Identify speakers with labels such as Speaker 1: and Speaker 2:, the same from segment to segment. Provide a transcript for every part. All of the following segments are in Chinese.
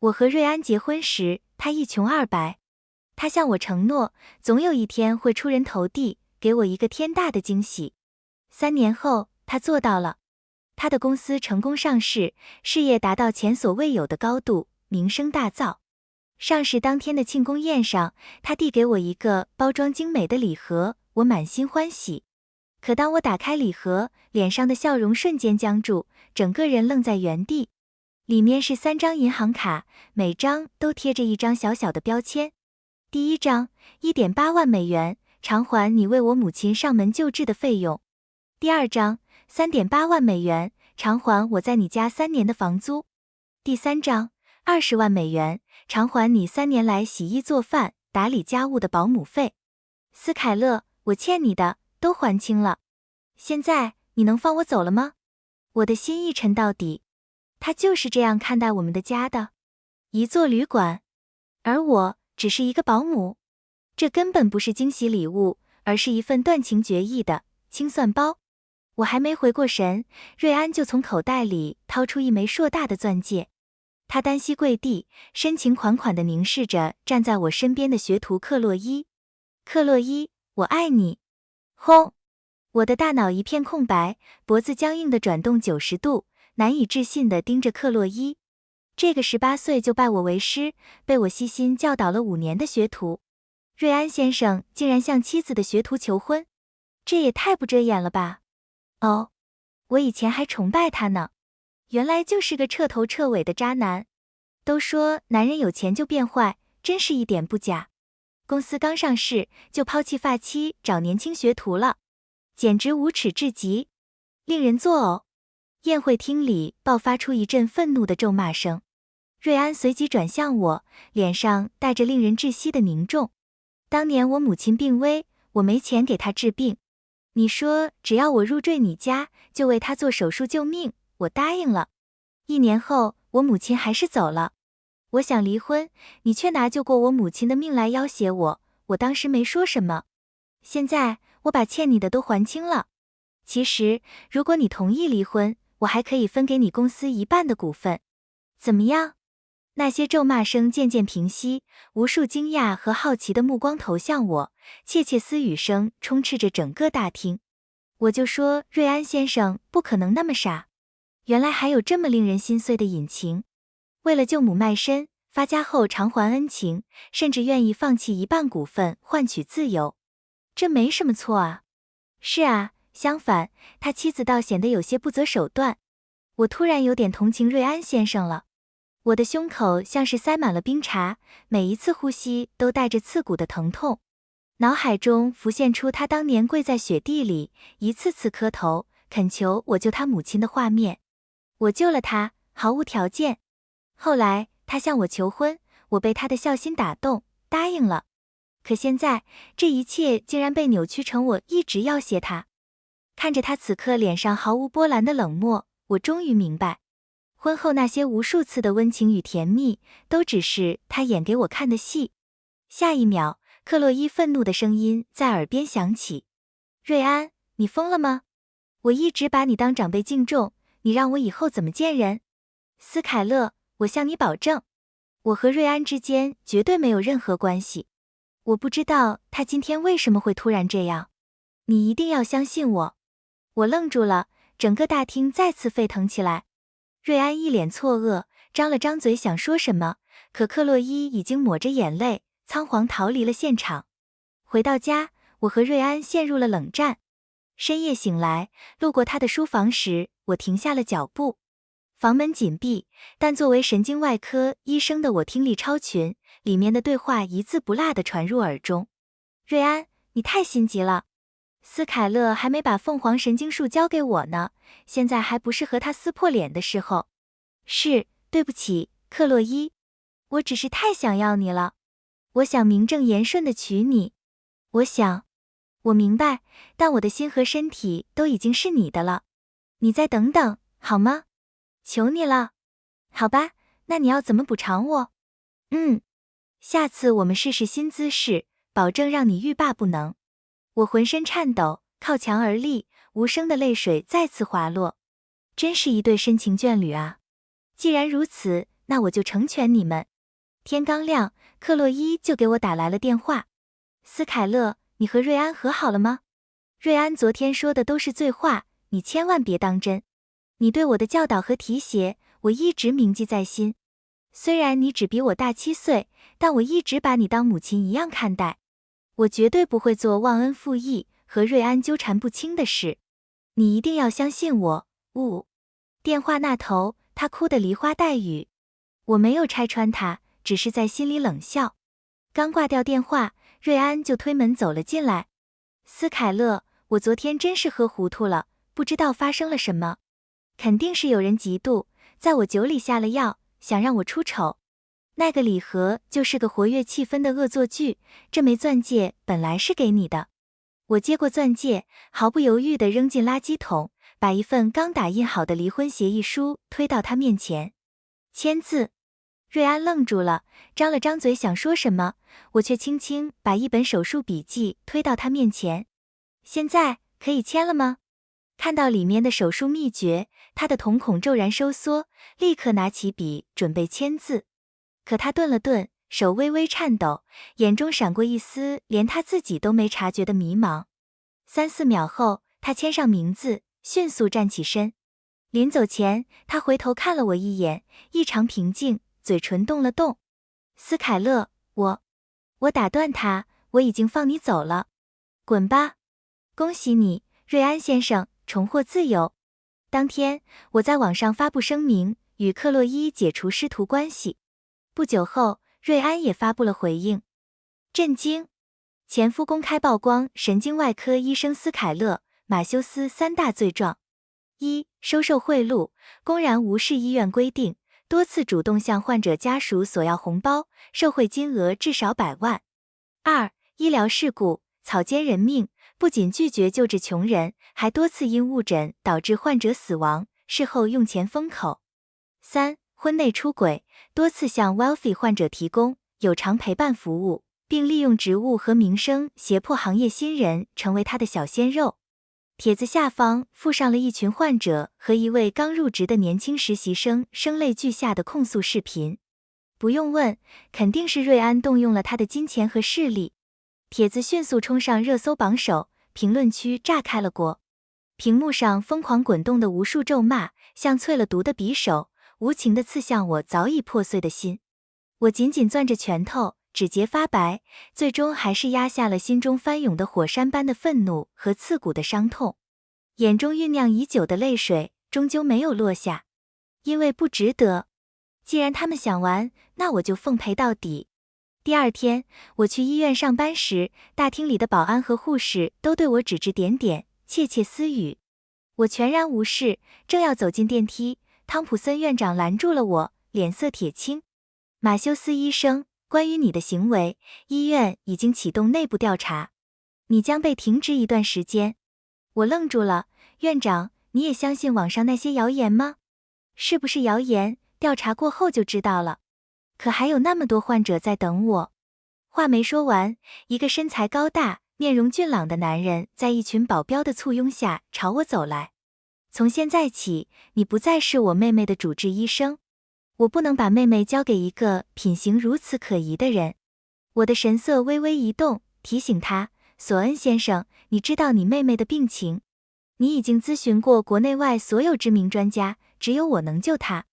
Speaker 1: 我和瑞安结婚时，他一穷二白。他向我承诺，总有一天会出人头地，给我一个天大的惊喜。3年后，他做到了。他的公司成功上市，事业达到前所未有的高度，名声大噪。上市当天的庆功宴上，他递给我一个包装精美的礼盒，我满心欢喜。可当我打开礼盒，脸上的笑容瞬间僵住，整个人愣在原地。里面是3张银行卡，每张都贴着一张小小的标签。第一张，1.8万美元，偿还你为我母亲上门救治的费用。第二张，3.8万美元，偿还我在你家3年的房租。第三张，20万美元，偿还你3年来洗衣做饭、打理家务的保姆费。斯凯勒，我欠你的都还清了，现在你能放我走了吗？我的心一沉到底。他就是这样看待我们的家的，一座旅馆，而我只是一个保姆。这根本不是惊喜礼物，而是一份断情绝义的清算包。我还没回过神，瑞安就从口袋里掏出一枚硕大的钻戒。他单膝跪地，深情款款地凝视着站在我身边的学徒克洛伊。克洛伊，我爱你。轰！我的大脑一片空白，脖子僵硬地转动90度，难以置信地盯着克洛伊。这个18岁就拜我为师，被我悉心教导了5年的学徒，瑞安先生竟然向妻子的学徒求婚，这也太不遮掩了吧！哦，我以前还崇拜他呢，原来就是个彻头彻尾的渣男。都说男人有钱就变坏，真是一点不假。公司刚上市就抛弃发妻找年轻学徒了，简直无耻至极，令人作呕。宴会厅里爆发出一阵愤怒的咒骂声，瑞安随即转向我，脸上带着令人窒息的凝重。当年我母亲病危，我没钱给她治病，你说只要我入赘你家，就为她做手术救命，我答应了。1年后，我母亲还是走了。我想离婚，你却拿救过我母亲的命来要挟我，我当时没说什么。现在我把欠你的都还清了。其实，如果你同意离婚，我还可以分给你公司1半的股份，怎么样？那些咒骂声渐渐平息，无数惊讶和好奇的目光投向我，窃窃私语声充斥着整个大厅。我就说瑞安先生不可能那么傻，原来还有这么令人心碎的隐情。为了救母卖身，发家后偿还恩情，甚至愿意放弃1半股份换取自由，这没什么错啊。是啊，相反，他妻子倒显得有些不择手段。我突然有点同情瑞安先生了。我的胸口像是塞满了冰碴，每一次呼吸都带着刺骨的疼痛。脑海中浮现出他当年跪在雪地里，一次次磕头，恳求我救他母亲的画面。我救了他，毫无条件。后来他向我求婚，我被他的孝心打动，答应了。可现在，这一切竟然被扭曲成我一直要挟他。看着他此刻脸上毫无波澜的冷漠，我终于明白，婚后那些无数次的温情与甜蜜，都只是他演给我看的戏。下一秒，克洛伊愤怒的声音在耳边响起：瑞安，你疯了吗？我一直把你当长辈敬重，你让我以后怎么见人？斯凯勒，我向你保证，我和瑞安之间绝对没有任何关系。我不知道他今天为什么会突然这样，你一定要相信我。我愣住了，整个大厅再次沸腾起来。瑞安一脸错愕，张了张嘴想说什么，可克洛伊已经抹着眼泪，仓皇逃离了现场。回到家，我和瑞安陷入了冷战。深夜醒来，路过他的书房时，我停下了脚步。房门紧闭，但作为神经外科医生的我听力超群，里面的对话一字不落地传入耳中。瑞安，你太心急了。斯凯勒还没把凤凰神经术交给我呢，现在还不是和他撕破脸的时候。是，对不起，克洛伊，我只是太想要你了。我想名正言顺地娶你。我明白，但我的心和身体都已经是你的了。你再等等，好吗？求你了。好吧，那你要怎么补偿我？下次我们试试新姿势，保证让你欲罢不能。我浑身颤抖，靠墙而立，无声的泪水再次滑落。真是一对深情眷侣啊！既然如此，那我就成全你们。天刚亮，克洛伊就给我打来了电话。斯凯勒，你和瑞安和好了吗？瑞安昨天说的都是醉话，你千万别当真。你对我的教导和提携，我一直铭记在心。虽然你只比我大7岁，但我一直把你当母亲一样看待。我绝对不会做忘恩负义和瑞安纠缠不清的事。你一定要相信我。电话那头，他哭得梨花带雨。我没有拆穿他，只是在心里冷笑。刚挂掉电话，瑞安就推门走了进来。斯凯勒，我昨天真是喝糊涂了，不知道发生了什么。肯定是有人嫉妒，在我酒里下了药，想让我出丑。那个礼盒就是个活跃气氛的恶作剧，这枚钻戒本来是给你的。我接过钻戒，毫不犹豫地扔进垃圾桶，把一份刚打印好的离婚协议书推到他面前。签字。瑞安愣住了，张了张嘴想说什么，我却轻轻把一本手术笔记推到他面前。现在可以签了吗？看到里面的手术秘诀，他的瞳孔骤然收缩，立刻拿起笔准备签字。可他顿了顿，手微微颤抖，眼中闪过一丝连他自己都没察觉的迷茫。3、4秒后，他签上名字，迅速站起身。临走前，他回头看了我一眼，异常平静，嘴唇动了动。斯凯勒，我打断他，我已经放你走了。滚吧。恭喜你，瑞安先生，重获自由。当天，我在网上发布声明，与克洛伊解除师徒关系。不久后，瑞安也发布了回应。震惊！前夫公开曝光神经外科医生斯凯勒·马修斯3大罪状：1、收受贿赂，公然无视医院规定，多次主动向患者家属索要红包，受贿金额至少100万；2、医疗事故，草菅人命，不仅拒绝救治穷人，还多次因误诊导致患者死亡，事后用钱封口；3、婚内出轨，多次向 wealthy 患者提供有偿陪伴服务，并利用职务和名声胁迫行业新人成为他的小鲜肉。帖子下方附上了一群患者和一位刚入职的年轻实习生声泪俱下的控诉视频。不用问，肯定是瑞安动用了他的金钱和势力。帖子迅速冲上热搜榜首，评论区炸开了锅。屏幕上疯狂滚动的无数咒骂，像淬了毒的匕首，无情地刺向我早已破碎的心。我紧紧攥着拳头，指节发白，最终还是压下了心中翻涌的火山般的愤怒和刺骨的伤痛。眼中酝酿已久的泪水终究没有落下，因为不值得。既然他们想玩，那我就奉陪到底。第二天，我去医院上班时，大厅里的保安和护士都对我指指点点，窃窃私语。我全然无视，正要走进电梯，汤普森院长拦住了我，脸色铁青。马修斯医生，关于你的行为，医院已经启动内部调查，你将被停职一段时间。我愣住了，院长，你也相信网上那些谣言吗？是不是谣言，调查过后就知道了。可还有那么多患者在等我。话没说完，一个身材高大、面容俊朗的男人在一群保镖的簇拥下朝我走来。从现在起，你不再是我妹妹的主治医生。我不能把妹妹交给一个品行如此可疑的人。我的神色微微一动，提醒他，索恩先生，你知道你妹妹的病情？你已经咨询过国内外所有知名专家，只有我能救她。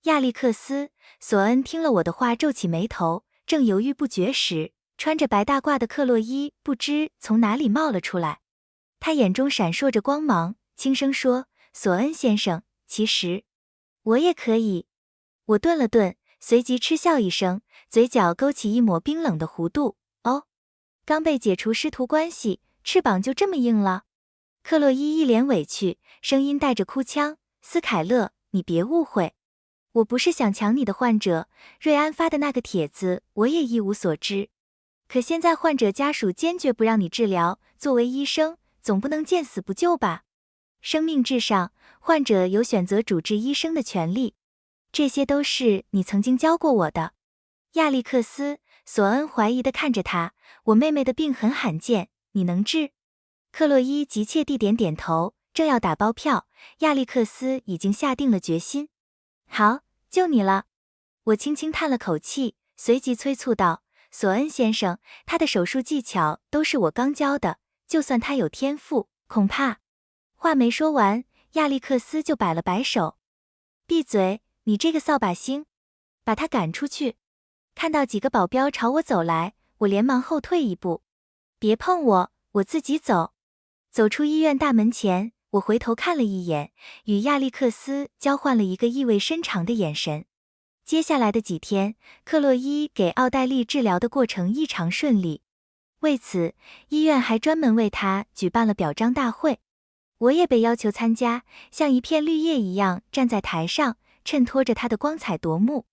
Speaker 1: 亚历克斯，索恩听了我的话皱起眉头，正犹豫不决时，穿着白大褂的克洛伊不知从哪里冒了出来。他眼中闪烁着光芒，轻声说，索恩先生，其实我也可以。我顿了顿，随即嗤笑一声，嘴角勾起一抹冰冷的弧度。哦，刚被解除师徒关系，翅膀就这么硬了？克洛伊一脸委屈，声音带着哭腔，斯凯勒，你别误会，我不是想抢你的患者，瑞安发的那个帖子我也一无所知。可现在患者家属坚决不让你治疗，作为医生，总不能见死不救吧？生命至上，患者有选择主治医生的权利。这些都是你曾经教过我的。亚历克斯，索恩怀疑地看着他，我妹妹的病很罕见，你能治？克洛伊急切地点点头，正要打包票，亚历克斯已经下定了决心。好，就你了。我轻轻叹了口气，随即催促道：“索恩先生，他的手术技巧都是我刚教的，就算他有天赋，恐怕……”话没说完，亚历克斯就摆了摆手：“闭嘴，你这个扫把星！把他赶出去！”看到几个保镖朝我走来，我连忙后退一步：“别碰我，我自己走。”走出医院大门前，我回头看了一眼，与亚历克斯交换了一个意味深长的眼神。接下来的几天，克洛伊给奥黛丽治疗的过程异常顺利，为此，医院还专门为她举办了表彰大会。我也被要求参加，像一片绿叶一样站在台上，衬托着她的光彩夺目。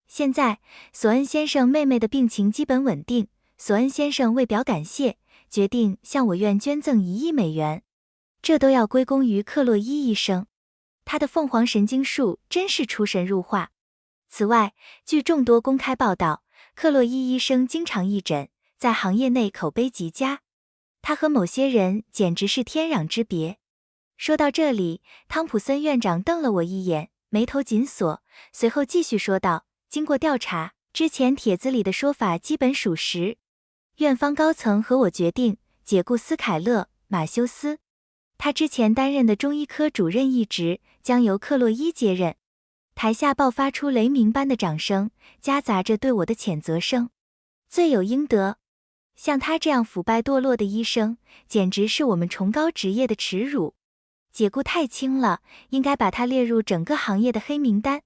Speaker 1: 现在，索恩先生妹妹的病情基本稳定，索恩先生为表感谢，决定向我院捐赠1亿美元，这都要归功于克洛伊医生。他的凤凰神经术真是出神入化。此外，据众多公开报道，克洛伊医生经常义诊，在行业内口碑极佳。他和某些人简直是天壤之别。说到这里，汤普森院长瞪了我一眼，眉头紧锁，随后继续说道：“经过调查，之前帖子里的说法基本属实。院方高层和我决定解雇斯凯勒·马修斯，他之前担任的中医科主任一职将由克洛伊接任。”台下爆发出雷鸣般的掌声，夹杂着对我的谴责声。罪有应得，像他这样腐败堕落的医生，简直是我们崇高职业的耻辱。解雇太轻了，应该把他列入整个行业的黑名单。